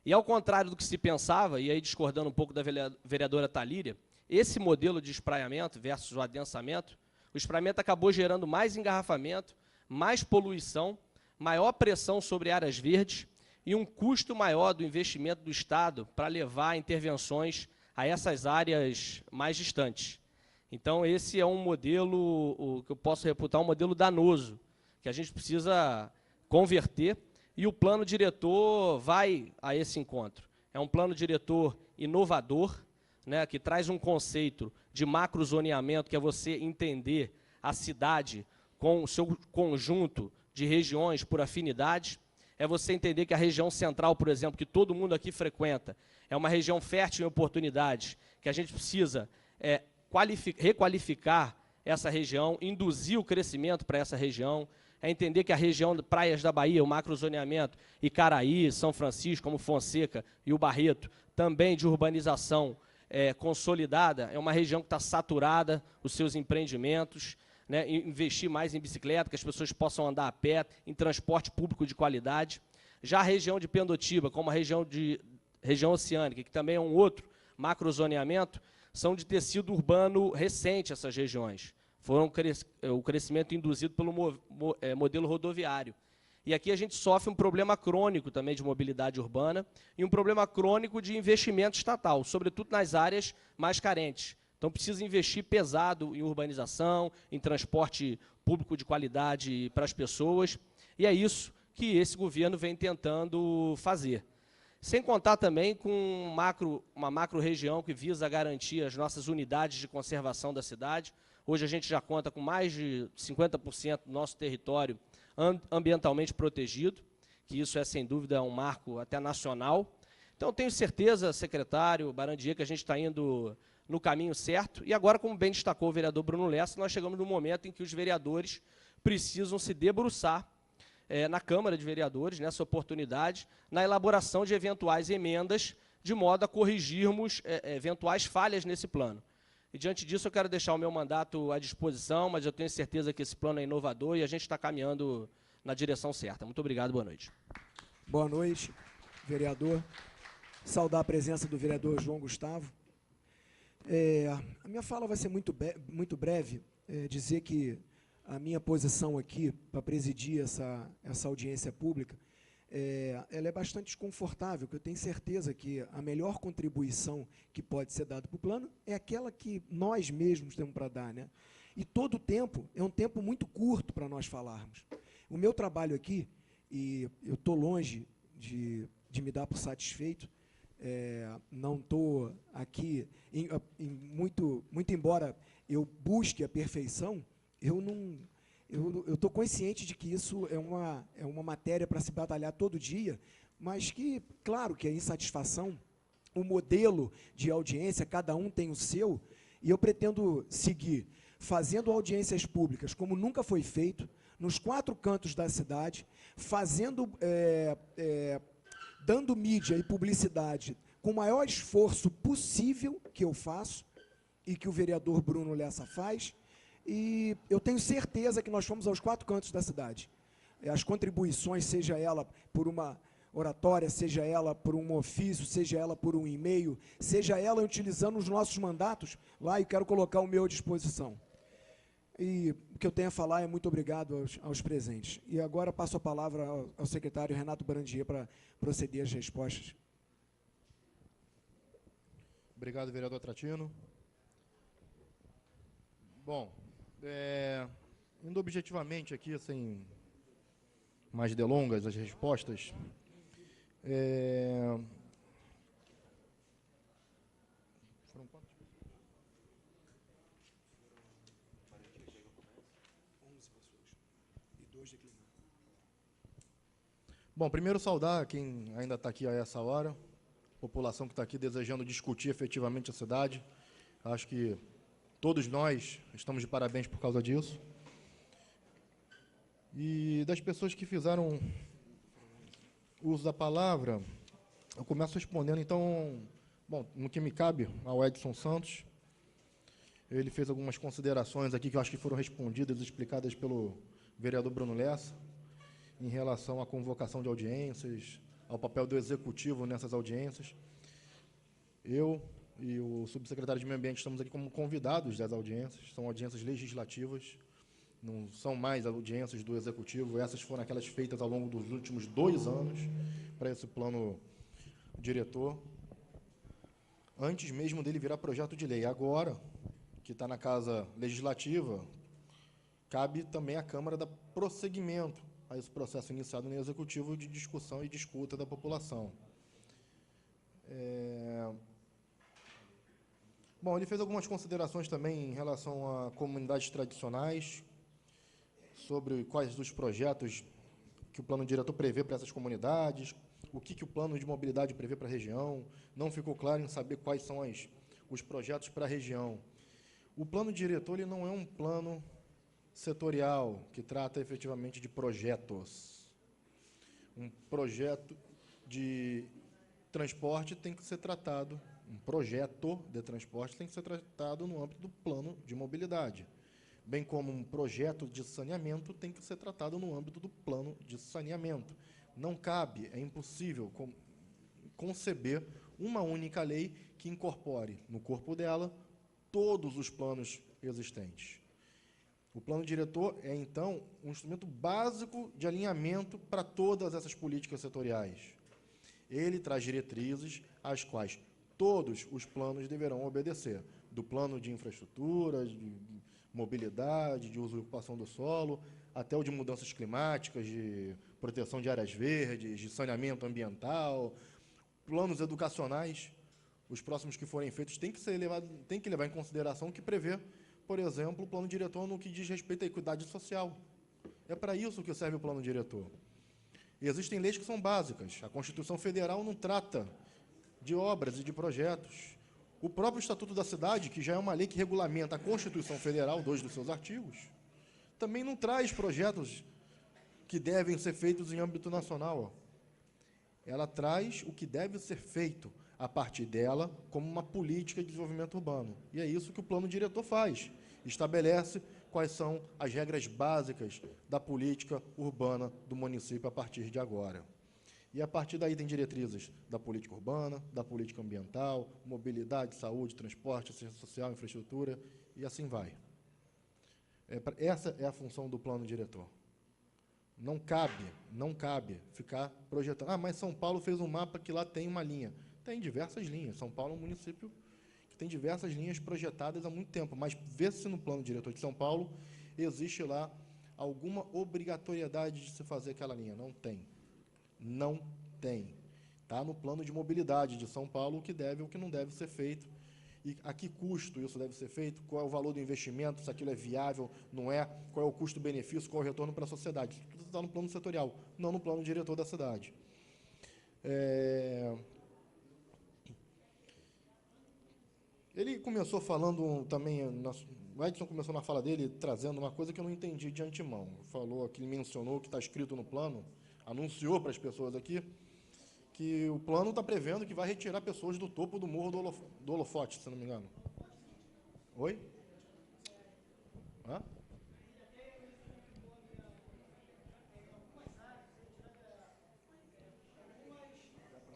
E ao contrário do que se pensava, e aí discordando um pouco da vereadora Thalíria, esse modelo de espraiamento versus o adensamento, o espraiamento acabou gerando mais engarrafamento, mais poluição, maior pressão sobre áreas verdes e um custo maior do investimento do Estado para levar intervenções a essas áreas mais distantes. Então, esse é um modelo, que eu posso reputar um modelo danoso, que a gente precisa converter, e o plano diretor vai a esse encontro. É um plano diretor inovador, né, que traz um conceito de macrozoneamento, que é você entender a cidade com o seu conjunto de regiões por afinidade. É você entender que a região central, por exemplo, que todo mundo aqui frequenta, é uma região fértil em oportunidades, que a gente precisa requalificar essa região, induzir o crescimento para essa região, é entender que a região de Praias da Bahia, o macrozoneamento, Icaraí, São Francisco, como Fonseca e o Barreto, também de urbanização consolidada, é uma região que está saturada, os seus empreendimentos, né, investir mais em bicicleta, que as pessoas possam andar a pé, em transporte público de qualidade. Já a região de Pendotiba, como a região oceânica, que também é um outro macrozoneamento, são de tecido urbano recente essas regiões. Foram o crescimento induzido pelo modelo rodoviário. E aqui a gente sofre um problema crônico também de mobilidade urbana e um problema crônico de investimento estatal, sobretudo nas áreas mais carentes. Então, precisa investir pesado em urbanização, em transporte público de qualidade para as pessoas, e é isso que esse governo vem tentando fazer. Sem contar também com uma macro-região que visa garantir as nossas unidades de conservação da cidade. Hoje a gente já conta com mais de 50% do nosso território ambientalmente protegido, que isso é, sem dúvida, um marco até nacional. Então, tenho certeza, secretário Barandier, que a gente está indo no caminho certo. E agora, como bem destacou o vereador Bruno Lessa, nós chegamos no momento em que os vereadores precisam se debruçar na Câmara de Vereadores, nessa oportunidade, na elaboração de eventuais emendas, de modo a corrigirmos eventuais falhas nesse plano. E, diante disso, eu quero deixar o meu mandato à disposição, mas eu tenho certeza que esse plano é inovador e a gente está caminhando na direção certa. Muito obrigado, boa noite. Boa noite, vereador. Saudar a presença do vereador João Gustavo. A minha fala vai ser muito breve, dizer que a minha posição aqui para presidir essa audiência pública, ela é bastante desconfortável, porque eu tenho certeza que a melhor contribuição que pode ser dada para o plano é aquela que nós mesmos temos para dar, né? E todo o tempo é um tempo muito curto para nós falarmos. O meu trabalho aqui, e eu estou longe de me dar por satisfeito, não estou aqui, muito embora eu busque a perfeição, eu estou consciente de que isso é uma matéria para se batalhar todo dia, mas que, claro, que a insatisfação, o modelo de audiência, cada um tem o seu, e eu pretendo seguir fazendo audiências públicas como nunca foi feito, nos 4 cantos da cidade, dando mídia e publicidade com o maior esforço possível que eu faço e que o vereador Bruno Lessa faz, e eu tenho certeza que nós fomos aos 4 cantos da cidade. As contribuições, seja ela por uma oratória, seja ela por um ofício, seja ela por um e-mail, seja ela utilizando os nossos mandatos, lá eu quero colocar o meu à disposição. E o que eu tenho a falar é muito obrigado aos presentes. E agora passo a palavra ao secretário Renato Barandier para proceder às respostas. Obrigado, vereador Tratino. Bom, indo objetivamente aqui, sem mais delongas, as respostas, foram quantos? 11 pessoas e 2 declinaram. Bom, primeiro saudar quem ainda está aqui a essa hora, população que está aqui desejando discutir efetivamente a cidade. Acho que todos nós estamos de parabéns por causa disso. E das pessoas que fizeram uso da palavra, eu começo respondendo, então, bom, no que me cabe, ao Edson Santos. Ele fez algumas considerações aqui que eu acho que foram respondidas, explicadas pelo vereador Bruno Lessa, em relação à convocação de audiências, ao papel do executivo nessas audiências. Eu e o subsecretário de Meio Ambiente estamos aqui como convidados das audiências, são audiências legislativas, não são mais audiências do executivo, essas foram aquelas feitas ao longo dos últimos 2 anos para esse plano diretor, antes mesmo dele virar projeto de lei. Agora, que está na Casa Legislativa, cabe também à Câmara dar prosseguimento a esse processo iniciado no Executivo de discussão e de escuta da população. Bom, ele fez algumas considerações também em relação a comunidades tradicionais, sobre quais os projetos que o plano diretor prevê para essas comunidades, o que o plano de mobilidade prevê para a região. Não ficou claro em saber quais são os projetos para a região. O plano diretor ele não é um plano setorial que trata efetivamente de projetos. Um projeto de transporte tem que ser tratado, um projeto de transporte tem que ser tratado no âmbito do plano de mobilidade, bem como um projeto de saneamento tem que ser tratado no âmbito do plano de saneamento. Não cabe, é impossível conceber uma única lei que incorpore no corpo dela todos os planos existentes. O plano diretor é, então, um instrumento básico de alinhamento para todas essas políticas setoriais. Ele traz diretrizes às quais todos os planos deverão obedecer, do plano de infraestrutura, de mobilidade, de uso e ocupação do solo, até o de mudanças climáticas, de proteção de áreas verdes, de saneamento ambiental, planos educacionais. Os próximos que forem feitos têm que levar em consideração o que prevê, por exemplo, o plano diretor no que diz respeito à equidade social. É para isso que serve o plano diretor. E existem leis que são básicas. A Constituição Federal não trata de obras e de projetos. O próprio Estatuto da Cidade, que já é uma lei que regulamenta a Constituição Federal, 2 dos seus artigos, também não traz projetos que devem ser feitos em âmbito nacional. Ela traz o que deve ser feito a partir dela como uma política de desenvolvimento urbano. E é isso que o plano diretor faz. Estabelece quais são as regras básicas da política urbana do município a partir de agora. E a partir daí tem diretrizes da política urbana, da política ambiental, mobilidade, saúde, transporte, assistência social, infraestrutura, e assim vai. Essa é a função do plano diretor. Não cabe ficar projetando. Ah, mas São Paulo fez um mapa que lá tem uma linha. Tem diversas linhas. São Paulo é um município que tem diversas linhas projetadas há muito tempo, mas vê-se no plano diretor de São Paulo, existe lá alguma obrigatoriedade de se fazer aquela linha. Não tem. Não tem. Está no plano de mobilidade de São Paulo o que deve e o que não deve ser feito. E a que custo isso deve ser feito, qual é o valor do investimento, se aquilo é viável, não é, qual é o custo-benefício, qual é o retorno para a sociedade. Isso tudo está no plano setorial, não no plano diretor da cidade. Ele começou falando também, o Edson começou na fala dele trazendo uma coisa que eu não entendi de antemão. Falou que ele mencionou que está escrito no plano, anunciou para as pessoas aqui, que o plano está prevendo que vai retirar pessoas do topo do morro do Holofote, se não me engano. Oi? Hã?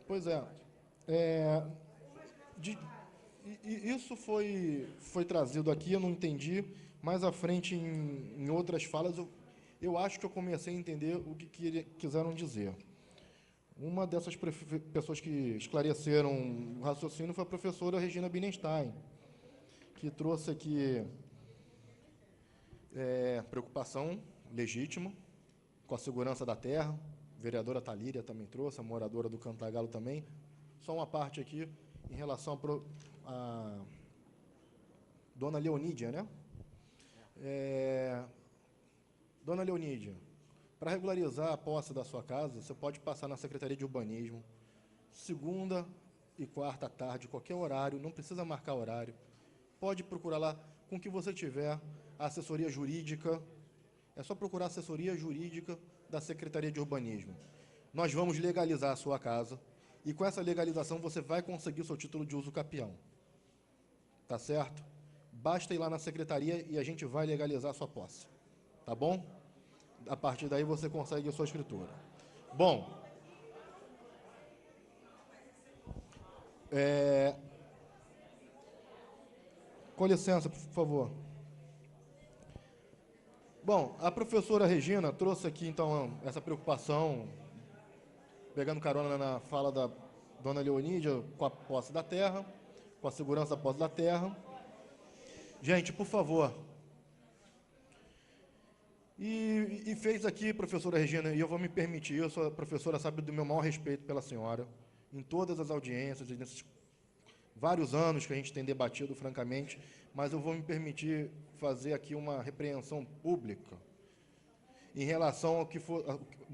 Pois é. Isso foi trazido aqui, eu não entendi. Mais à frente, em outras falas, eu acho que eu comecei a entender o que quiseram dizer. Uma dessas pessoas que esclareceram o raciocínio foi a professora Regina Bienenstein, que trouxe aqui preocupação legítima com a segurança da terra. A vereadora Talíria também trouxe, a moradora do Cantagalo também. Só uma parte aqui em relação a Dona Leonídia, né? Dona Leonídia, para regularizar a posse da sua casa, você pode passar na Secretaria de Urbanismo, segunda e quarta à tarde, qualquer horário, não precisa marcar horário. Pode procurar lá com o que você tiver, a assessoria jurídica, é só procurar a assessoria jurídica da Secretaria de Urbanismo. Nós vamos legalizar a sua casa e com essa legalização você vai conseguir o seu título de uso capião. Tá certo? Basta ir lá na secretaria e a gente vai legalizar a sua posse. Tá bom? A partir daí você consegue a sua escritura. Bom, com licença, por favor. Bom, a professora Regina trouxe aqui, então, essa preocupação, pegando carona na fala da Dona Leonídia, com a posse da terra, com a segurança da posse da terra. Gente, por favor. E fez aqui, professora Regina, e eu vou me permitir isso, a professora sabe do meu maior respeito pela senhora, em todas as audiências, nesses vários anos que a gente tem debatido, francamente, mas eu vou me permitir fazer aqui uma repreensão pública em relação ao que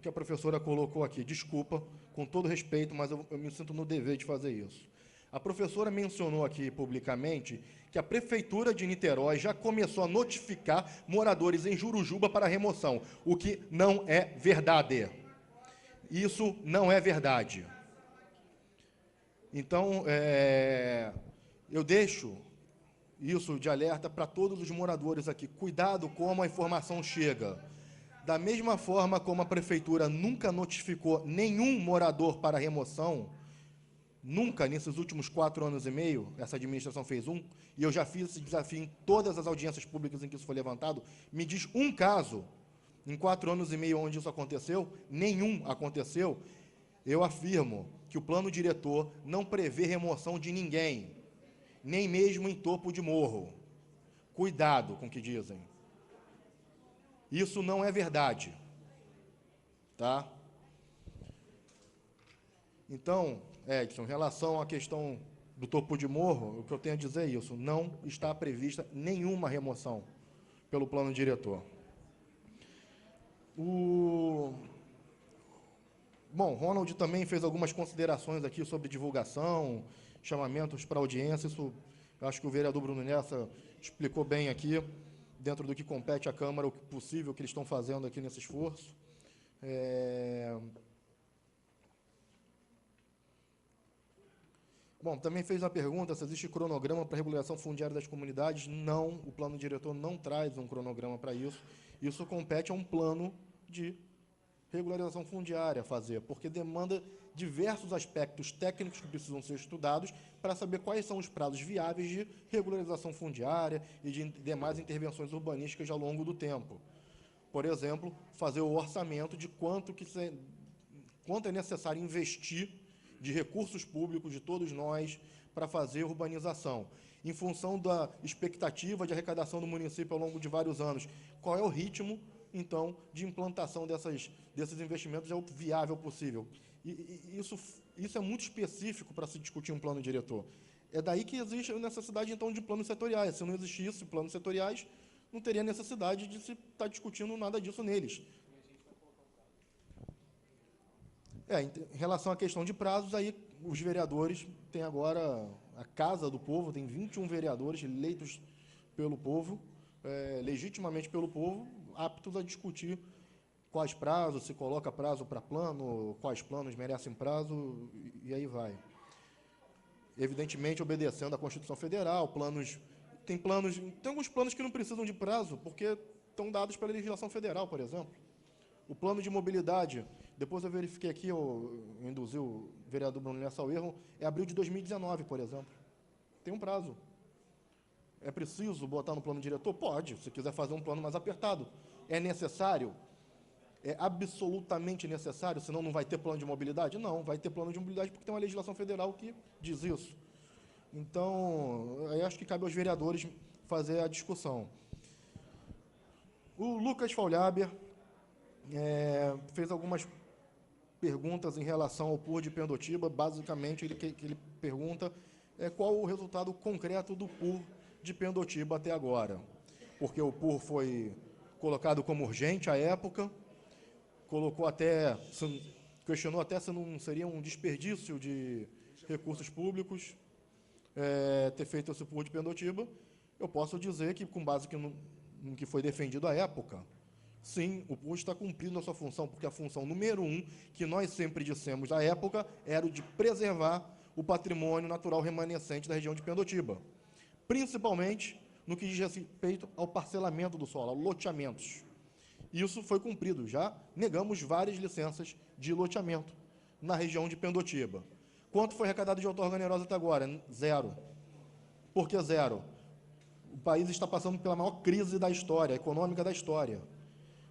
a professora colocou aqui. Desculpa, com todo respeito, mas eu me sinto no dever de fazer isso. A professora mencionou aqui publicamente que a Prefeitura de Niterói já começou a notificar moradores em Jurujuba para remoção, o que não é verdade. Isso não é verdade. Então, eu deixo isso de alerta para todos os moradores aqui. Cuidado como a informação chega. Da mesma forma como a Prefeitura nunca notificou nenhum morador para remoção, nunca, nesses últimos 4 anos e meio, essa administração fez um, e eu já fiz esse desafio em todas as audiências públicas em que isso foi levantado, me diz um caso, em 4 anos e meio onde isso aconteceu, nenhum aconteceu, eu afirmo que o plano diretor não prevê remoção de ninguém, nem mesmo em topo de morro. Cuidado com o que dizem. Isso não é verdade. Tá? Então, Edson, em relação à questão do topo de morro, o que eu tenho a dizer é isso, não está prevista nenhuma remoção pelo plano diretor. Bom, Ronald também fez algumas considerações aqui sobre divulgação, chamamentos para audiência, isso eu acho que o vereador Bruno Nessa explicou bem aqui, dentro do que compete à Câmara, o possível que eles estão fazendo aqui nesse esforço. Bom, também fez uma pergunta se existe cronograma para regulação fundiária das comunidades. Não, o plano diretor não traz um cronograma para isso. Isso compete a um plano de regularização fundiária a fazer, porque demanda diversos aspectos técnicos que precisam ser estudados para saber quais são os prazos viáveis de regularização fundiária e de demais intervenções urbanísticas ao longo do tempo. Por exemplo, fazer o orçamento de quanto é necessário investir de recursos públicos de todos nós para fazer urbanização. Em função da expectativa de arrecadação do município ao longo de vários anos, qual é o ritmo, então, de implantação desses investimentos é o viável possível. Isso é muito específico para se discutir um plano diretor. É daí que existe a necessidade, então, de planos setoriais. Se não existisse planos setoriais, não teria necessidade de se estar discutindo nada disso neles. Em relação à questão de prazos, aí os vereadores têm agora a Casa do Povo, tem 21 vereadores eleitos pelo povo, legitimamente pelo povo, aptos a discutir quais prazos, se coloca prazo para plano, quais planos merecem prazo, e aí vai. Evidentemente, obedecendo à Constituição Federal, tem alguns planos que não precisam de prazo, porque estão dados pela legislação federal, por exemplo. O plano de mobilidade, depois eu verifiquei aqui, eu induzi o vereador Bruno Nessa ao erro, é abril de 2019, por exemplo. Tem um prazo. É preciso botar no plano diretor? Pode, se quiser fazer um plano mais apertado. É necessário? É absolutamente necessário, senão não vai ter plano de mobilidade? Não, vai ter plano de mobilidade porque tem uma legislação federal que diz isso. Então, eu acho que cabe aos vereadores fazer a discussão. O Lucas Faulhaber fez algumas perguntas em relação ao PUR de Pendotiba. Basicamente, ele pergunta qual o resultado concreto do PUR de Pendotiba até agora. Porque o PUR foi colocado como urgente à época, questionou até se não seria um desperdício de recursos públicos ter feito esse PUR de Pendotiba. Eu posso dizer que, com base no que foi defendido à época, sim, o PUR está cumprindo a sua função, porque a função número 1, que nós sempre dissemos à época, era o de preservar o patrimônio natural remanescente da região de Pendotiba, principalmente no que diz respeito ao parcelamento do solo, ao loteamentos. Isso foi cumprido, já negamos várias licenças de loteamento na região de Pendotiba. Quanto foi arrecadado de outorga onerosa até agora? 0. Por que 0? O país está passando pela maior crise da história, econômica da história.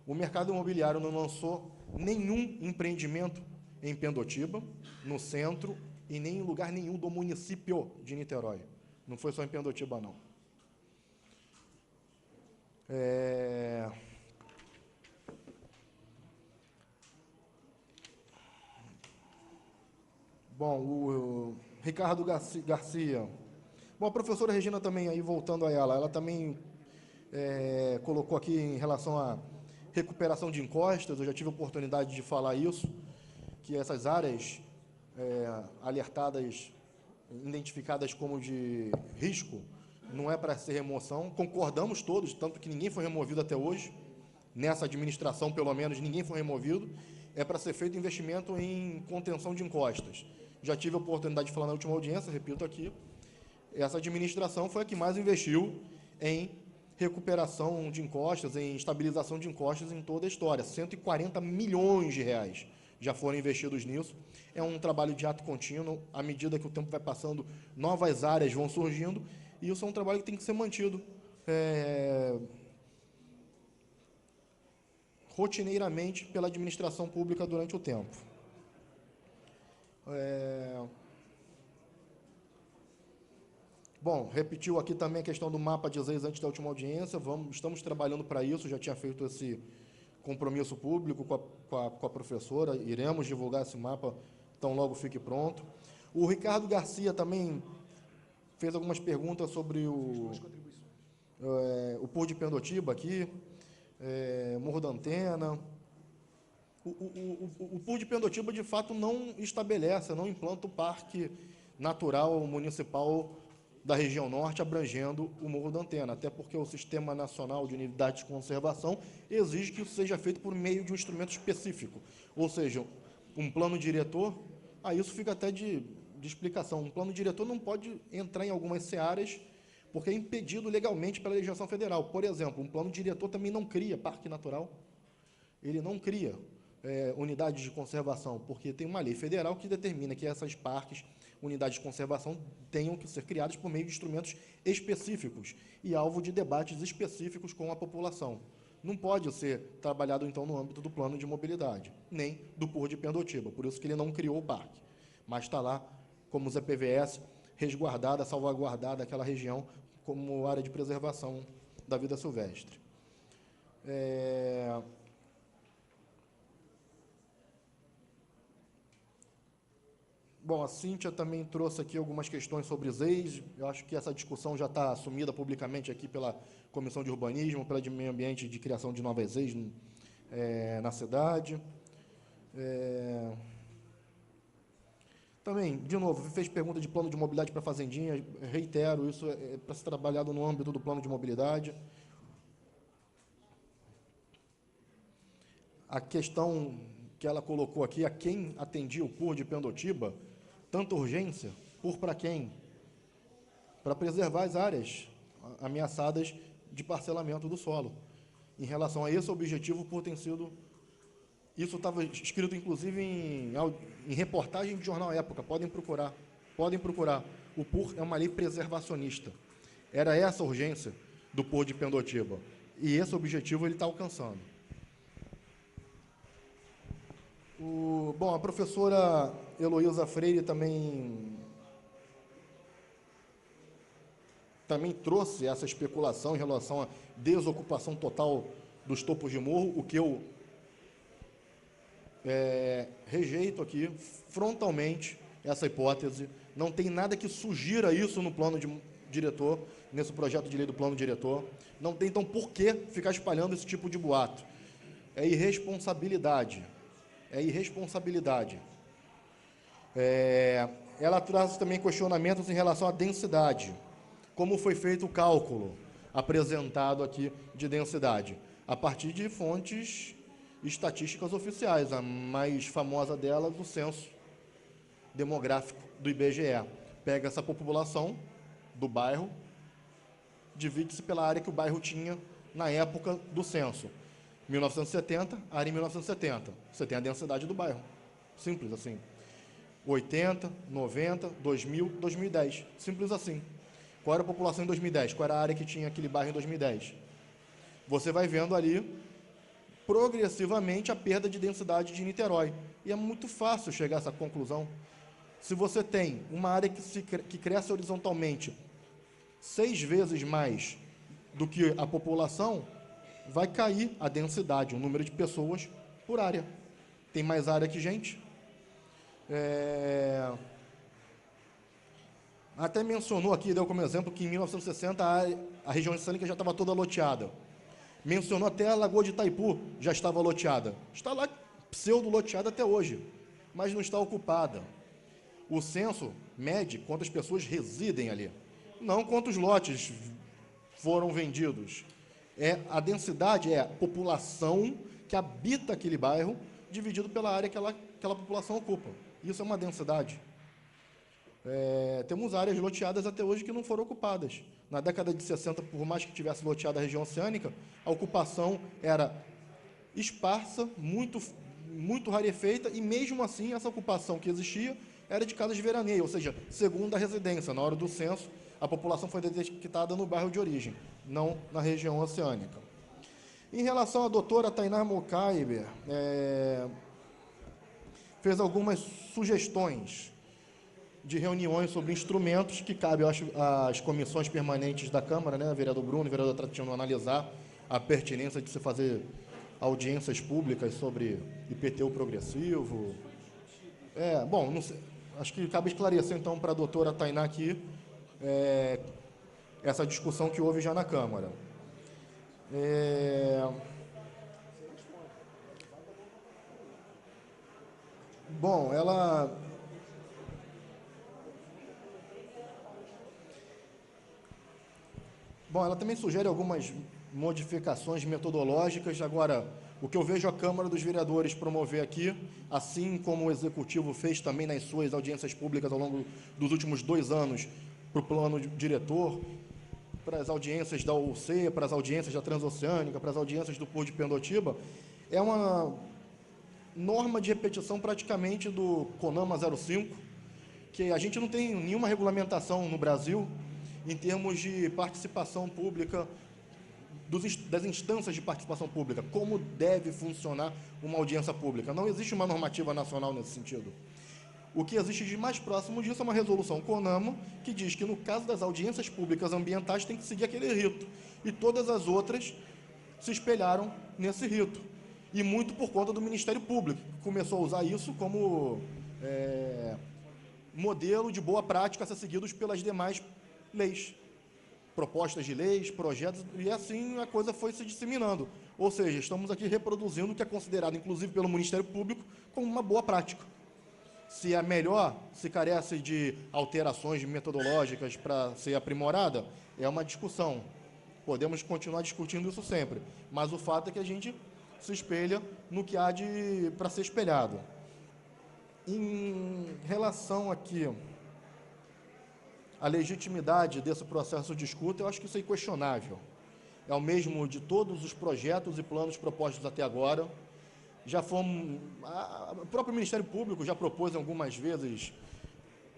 O mercado imobiliário não lançou nenhum empreendimento em Pendotiba, no centro, e nem em lugar nenhum do município de Niterói. Não foi só em Pendotiba, não. Bom, o Ricardo Garcia. Bom, a professora Regina também, aí voltando a ela também colocou aqui em relação à recuperação de encostas, eu já tive a oportunidade de falar isso, que essas áreas alertadas identificadas como de risco, não é para ser remoção. Concordamos todos, tanto que ninguém foi removido até hoje. Nessa administração, pelo menos, ninguém foi removido. É para ser feito investimento em contenção de encostas. Já tive a oportunidade de falar na última audiência, repito aqui, essa administração foi a que mais investiu em recuperação de encostas, em estabilização de encostas em toda a história. 140 milhões de reais já foram investidos nisso. É um trabalho de ato contínuo. À medida que o tempo vai passando, novas áreas vão surgindo, e isso é um trabalho que tem que ser mantido rotineiramente pela administração pública durante o tempo. Bom, repetiu aqui também a questão do mapa de ZEIS antes da última audiência. Estamos trabalhando para isso, já tinha feito esse compromisso público com a professora, iremos divulgar esse mapa tão logo fique pronto. O Ricardo Garcia também fez algumas perguntas sobre o PUR de Pendotiba aqui, Morro da Antena. O PUR de Pendotiba, de fato, não estabelece, não implanta o Parque Natural Municipal da região norte, abrangendo o Morro da Antena, até porque o Sistema Nacional de Unidades de Conservação exige que isso seja feito por meio de um instrumento específico, ou seja, um plano diretor. Isso fica até de explicação. Um plano diretor não pode entrar em algumas searas, porque é impedido legalmente pela legislação federal. Por exemplo, um plano diretor também não cria parque natural, ele não cria unidades de conservação, porque tem uma lei federal que determina que essas parques, unidades de conservação, tenham que ser criadas por meio de instrumentos específicos e alvo de debates específicos com a população. Não pode ser trabalhado, então, no âmbito do plano de mobilidade, nem do PUR de Pendotiba, por isso que ele não criou o parque, mas está lá como ZPVS, resguardada, salvaguardada aquela região como área de preservação da vida silvestre. Bom, a Cíntia também trouxe aqui algumas questões sobre ZEIS. Eu acho que essa discussão já está assumida publicamente aqui pela Comissão de Urbanismo, pela de Meio Ambiente e de criação de novas ZEIS na cidade. Também, de novo, fez pergunta de plano de mobilidade para fazendinha. Reitero, isso é para ser trabalhado no âmbito do plano de mobilidade. A questão que ela colocou aqui, a quem atendia o PUR de Pendotiba, tanta urgência, PUR para quem? Para preservar as áreas ameaçadas de parcelamento do solo. Em relação a esse objetivo, o PUR tem sido... Isso estava escrito, inclusive, em reportagem de jornal Época, podem procurar. O PUR é uma lei preservacionista. Era essa a urgência do PUR de Pendotiba. E esse objetivo ele está alcançando. Bom, a professora Heloísa Freire também trouxe essa especulação em relação à desocupação total dos topos de morro, o que eu rejeito aqui frontalmente essa hipótese. Não tem nada que sugira isso no plano diretor, nesse projeto de lei do plano diretor. Não tem, então, por que ficar espalhando esse tipo de boato? É irresponsabilidade. Ela traz também questionamentos em relação à densidade. Como foi feito o cálculo apresentado aqui de densidade? A partir de fontes estatísticas oficiais, a mais famosa delas, o censo demográfico do IBGE. Pega essa população do bairro, divide-se pela área que o bairro tinha na época do censo. 1970, área em 1970. Você tem a densidade do bairro. Simples assim. 80, 90, 2000, 2010. Simples assim. Qual era a população em 2010? Qual era a área que tinha aquele bairro em 2010? Você vai vendo ali, progressivamente, a perda de densidade de Niterói. E é muito fácil chegar a essa conclusão. Se você tem uma área que cresce horizontalmente 6 vezes mais do que a população, vai cair a densidade, o número de pessoas por área. Tem mais área que gente. Até mencionou aqui, deu como exemplo, que em 1960 a região oceânica já estava toda loteada. Mencionou até a Lagoa de Itaipu, já estava loteada. Está lá pseudo-loteada até hoje, mas não está ocupada. O censo mede quantas pessoas residem ali, não quantos lotes foram vendidos. A densidade é a população que habita aquele bairro dividido pela área que aquela população ocupa. Isso é uma densidade. Temos áreas loteadas até hoje que não foram ocupadas. Na década de 60, por mais que tivesse loteada a região oceânica, a ocupação era esparsa, muito rarefeita, e mesmo assim essa ocupação que existia era de casas de veraneio, ou seja, segunda residência. Na hora do censo, a população foi detectada no bairro de origem, não na região oceânica. Em relação à doutora Tainá Mokaiber, fez algumas sugestões de reuniões sobre instrumentos que cabe, eu acho, às comissões permanentes da Câmara, né, vereador Bruno e vereador Tratino, analisar a pertinência de se fazer audiências públicas sobre IPTU progressivo. Bom, não sei, acho que cabe esclarecer, então, para a doutora Tainá aqui, essa discussão que houve já na Câmara. Bom, ela também sugere algumas modificações metodológicas. Agora, o que eu vejo a Câmara dos Vereadores promover aqui, assim como o Executivo fez também nas suas audiências públicas ao longo dos últimos 2 anos, para o plano diretor, para as audiências da UC, para as audiências da Transoceânica, para as audiências do Porto de Pendotiba, é uma norma de repetição praticamente do CONAMA 05, que a gente não tem nenhuma regulamentação no Brasil em termos de participação pública, das instâncias de participação pública, como deve funcionar uma audiência pública. Não existe uma normativa nacional nesse sentido. O que existe de mais próximo disso é uma resolução CONAMA, que diz que, no caso das audiências públicas ambientais, tem que seguir aquele rito. E todas as outras se espelharam nesse rito. E muito por conta do Ministério Público, que começou a usar isso como modelo de boa prática a ser seguidos pelas demais leis, propostas de leis, projetos, e assim a coisa foi se disseminando. Ou seja, estamos aqui reproduzindo o que é considerado, inclusive pelo Ministério Público, como uma boa prática. Se é melhor, se carece de alterações metodológicas para ser aprimorada, é uma discussão. Podemos continuar discutindo isso sempre, mas o fato é que a gente se espelha no que há para ser espelhado. Em relação aqui a legitimidade desse processo de escuta, eu acho que isso é inquestionável. É o mesmo de todos os projetos e planos propostos até agora. O próprio Ministério Público já propôs algumas vezes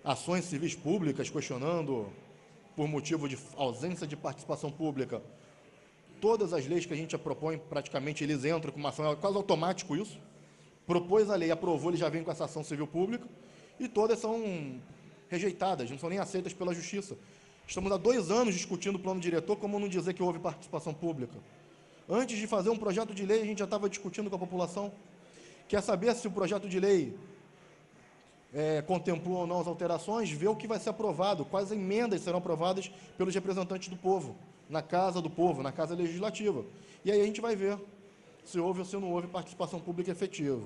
ações civis públicas questionando, por motivo de ausência de participação pública, todas as leis que a gente já propõe, praticamente eles entram com uma ação, é quase automático isso. Propôs a lei, aprovou, ele já vem com essa ação civil pública, e todas são rejeitadas, não são nem aceitas pela Justiça. Estamos há 2 anos discutindo o plano diretor, como não dizer que houve participação pública? Antes de fazer um projeto de lei, a gente já estava discutindo com a população. Quer saber se o projeto de lei contemplou ou não as alterações? Ver o que vai ser aprovado, quais emendas serão aprovadas pelos representantes do povo, na Casa do Povo, na Casa Legislativa. E aí a gente vai ver se houve ou se não houve participação pública efetiva.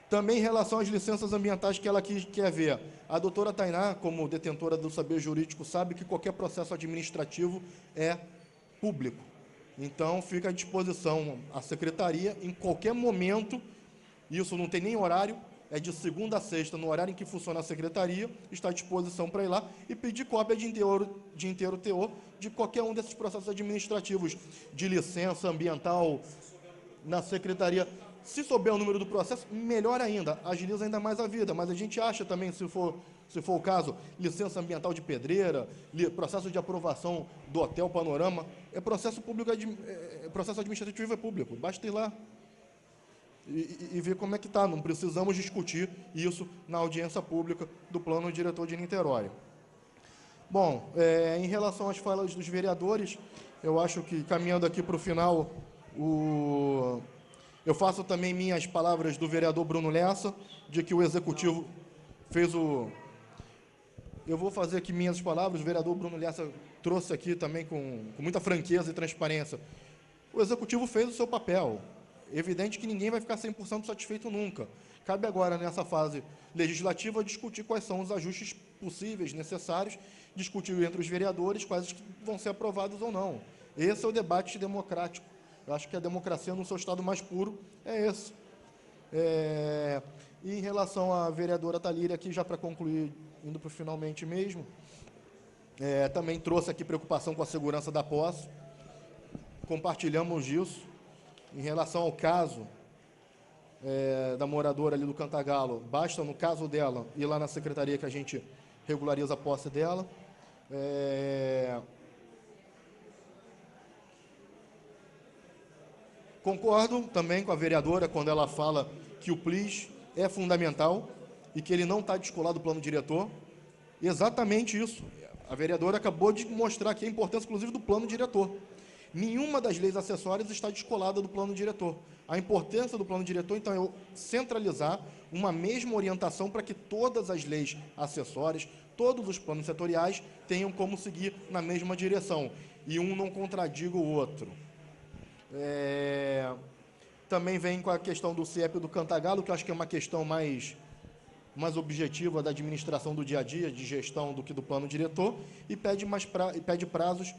Também em relação às licenças ambientais que ela quer ver, a doutora Tainá, como detentora do saber jurídico, sabe que qualquer processo administrativo é público. Então, fica à disposição a secretaria, em qualquer momento, isso não tem nem horário, é de segunda a sexta, no horário em que funciona a secretaria, está à disposição para ir lá e pedir cópia de inteiro teor de qualquer um desses processos administrativos, de licença ambiental na secretaria. Se souber o número do processo, melhor ainda, agiliza ainda mais a vida, mas a gente acha também, se for o caso, licença ambiental de pedreira, processo de aprovação do Hotel Panorama, processo administrativo é público, basta ir lá e ver como é que está, não precisamos discutir isso na audiência pública do plano diretor de Niterói. Bom, em relação às falas dos vereadores, eu acho que, caminhando aqui para o final, eu faço também minhas palavras do vereador Bruno Lessa, de que o Executivo fez Eu vou fazer aqui minhas palavras, o vereador Bruno Lessa trouxe aqui também com muita franqueza e transparência. O Executivo fez o seu papel. Evidente que ninguém vai ficar 100% satisfeito nunca. Cabe agora, nessa fase legislativa, discutir quais são os ajustes possíveis, necessários, discutir entre os vereadores quais que vão ser aprovados ou não. Esse é o debate democrático. Eu acho que a democracia, no seu estado mais puro, é esse. E em relação à vereadora Thalíria, aqui já para concluir, indo para o finalmente mesmo, também trouxe aqui preocupação com a segurança da posse. Compartilhamos disso. Em relação ao caso da moradora ali do Cantagalo, basta, no caso dela, ir lá na secretaria que a gente regulariza a posse dela. Concordo também com a vereadora quando ela fala que o PLIS é fundamental e que ele não está descolado do plano diretor. Exatamente isso. A vereadora acabou de mostrar aqui a importância, inclusive, do plano diretor. Nenhuma das leis acessórias está descolada do plano diretor. A importância do plano diretor, então, é centralizar uma mesma orientação para que todas as leis acessórias, todos os planos setoriais, tenham como seguir na mesma direção, e um não contradiga o outro. Também vem com a questão do CIEP do Cantagalo, que eu acho que é uma questão mais objetiva da administração do dia a dia, de gestão, do que do plano diretor, e pede prazos